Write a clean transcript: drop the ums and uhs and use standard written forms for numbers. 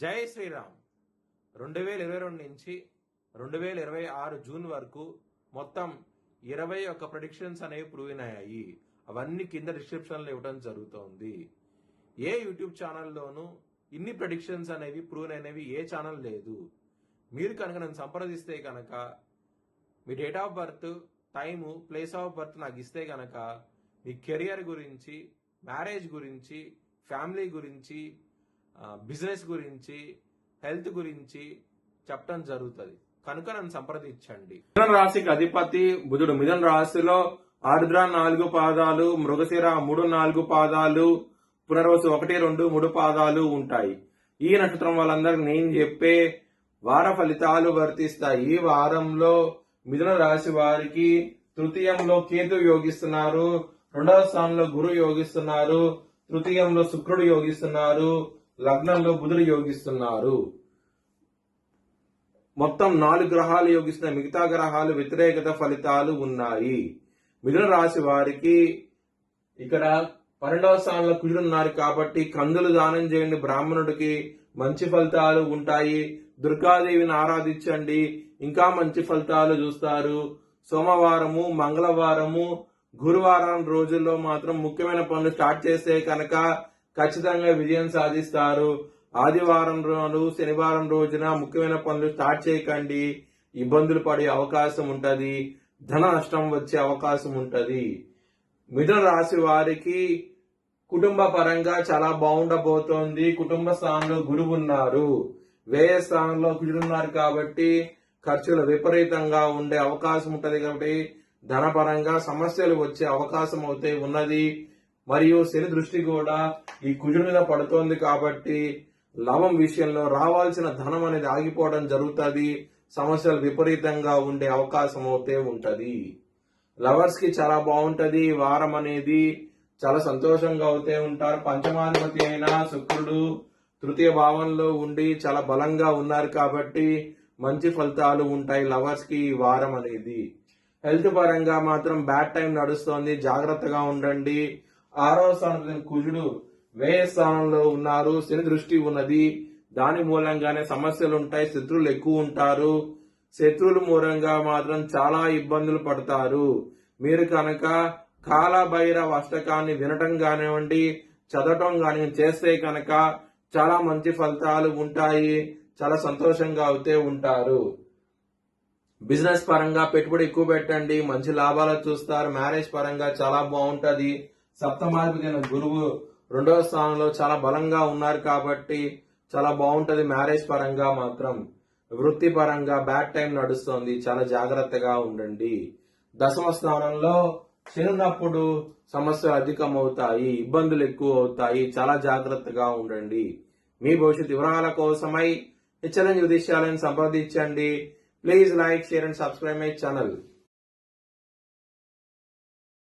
జై శ్రీరామ్. 2022 నుంచి 2026 జూన్ వరకు మొత్తం 21 ప్రెడిక్షన్స్ అనేవి ప్రూవ్ అయ్యాయి. అవన్నీ కింద డిస్క్రిప్షన్లో ఇవ్వడం జరుగుతోంది. ఏ యూట్యూబ్ ఛానల్లోనూ ఇన్ని ప్రెడిక్షన్స్ అనేవి ప్రూవ్ అయినవి ఏ ఛానల్ లేదు. మీరు కనుక నన్ను సంప్రదిస్తే కనుక మీ date of birth, time, place of birth నాకు ఇస్తే కనుక మీ కెరియర్ గురించి, మ్యారేజ్ గురించి, ఫ్యామిలీ గురించి, బిజినెస్ గురించి, హెల్త్ గురించి చెప్పడం జరుగుతుంది. కనుక నన్ను సంప్రదించండి. మిథున రాశికి అధిపతి బుధుడు. మిథున రాశిలో ఆరుద్ర 4 పాదాలు, మృగశిర 3, 4 పాదాలు, పునర్వసు 1, 2, 3 పాదాలు ఉంటాయి. ఈ నక్షత్రం వాళ్ళందరికీ నేను చెప్పే వార ఫలితాలు వర్తిస్తాయి. ఈ వారంలో మిథున రాశి వారికి తృతీయంలో కేతు యోగిస్తున్నారు, 2వ స్థానంలో గురు యోగిస్తున్నారు, తృతీయంలో శుక్రుడు యోగిస్తున్నారు, లగ్నంలో బుధుడు యోగిస్తున్నారు. మొత్తం 4 గ్రహాలు యోగిస్తున్నాయి. మిగతా గ్రహాలు వ్యతిరేకత ఫలితాలు ఉన్నాయి. మిథున రాశి వారికి ఇక్కడ 12వ స్థానంలో కుజుడు ఉన్నారు కాబట్టి కందులు దానం చేయండి, బ్రాహ్మణుడికి మంచి ఫలితాలు ఉంటాయి. దుర్గాదేవిని ఆరాధించండి, ఇంకా మంచి ఫలితాలు చూస్తారు. సోమవారము, మంగళవారము, గురువారం రోజుల్లో మాత్రం ముఖ్యమైన పనులు స్టార్ట్ చేస్తే కనుక ఖచ్చితంగా విజయం సాధిస్తారు. ఆదివారం రోజు, శనివారం రోజున ముఖ్యమైన పనులు స్టార్ట్ చేయకండి, ఇబ్బందులు పడే అవకాశం ఉంటది, ధన నష్టం వచ్చే అవకాశం ఉంటది. మిథున రాశి వారికి కుటుంబ పరంగా చాలా బాగుండబోతోంది. కుటుంబ స్థానంలో గురువు ఉన్నారు, వ్యయ స్థానంలో కుజుడున్నారు కాబట్టి ఖర్చులు విపరీతంగా ఉండే అవకాశం ఉంటది. కాబట్టి ధనపరంగా సమస్యలు వచ్చే అవకాశం అయితే ఉన్నది. మరియు శని దృష్టి కూడా ఈ కుజుడి మీద పడుతోంది కాబట్టి లాభం విషయంలో రావాల్సిన ధనం అనేది ఆగిపోవడం జరుగుతుంది. సమస్యలు విపరీతంగా ఉండే అవకాశం అయితే ఉంటది. లవర్స్ కి చాలా బాగుంటది. వారం అనేది చాలా సంతోషంగా అవుతే ఉంటారు. పంచమాధిపతి అయిన శుక్రుడు తృతీయ భావంలో ఉండి చాలా బలంగా ఉన్నారు కాబట్టి మంచి ఫలితాలు ఉంటాయి లవర్స్ కి ఈ వారం అనేది. హెల్త్ పరంగా మాత్రం బ్యాడ్ టైం నడుస్తోంది, జాగ్రత్తగా ఉండండి. 6వ స్థానంలో కుజుడు వ్యయ స్థానంలో ఉన్నారు, శని దృష్టి ఉన్నది. దాని మూలంగానే సమస్యలు ఉంటాయి, శత్రువులు ఎక్కువ ఉంటారు. శత్రువుల మూలంగా మాత్రం చాలా ఇబ్బందులు పడతారు. మీరు కనుక కాలభైరవ అష్టకాన్ని వినటం కానివ్వండి, చదవటం కానివ్వండి చేస్తే కనుక చాలా మంచి ఫలితాలు ఉంటాయి. చాలా సంతోషంగా అవుతే ఉంటారు. బిజినెస్ పరంగా పెట్టుబడి ఎక్కువ పెట్టండి, మంచి లాభాలు చూస్తారు. మ్యారేజ్ పరంగా చాలా బాగుంటది. సప్తమాధిపతి అయిన గురువు 2వ స్థానంలో చాలా బలంగా ఉన్నారు కాబట్టి చాలా బాగుంటది. మ్యారేజ్ పరంగా మాత్రం వృత్తి పరంగా బ్యాడ్ టైం నడుస్తోంది, చాలా జాగ్రత్తగా ఉండండి. 10వ స్థానంలో చిన్నప్పుడు సమస్యలు అధికమవుతాయి, ఇబ్బందులు ఎక్కువ అవుతాయి, చాలా జాగ్రత్తగా ఉండండి. మీ భవిష్యత్ వివరాల కోసమై హెచ్చరిక విషయాలను సంప్రదించండి. Please like, share and subscribe my channel.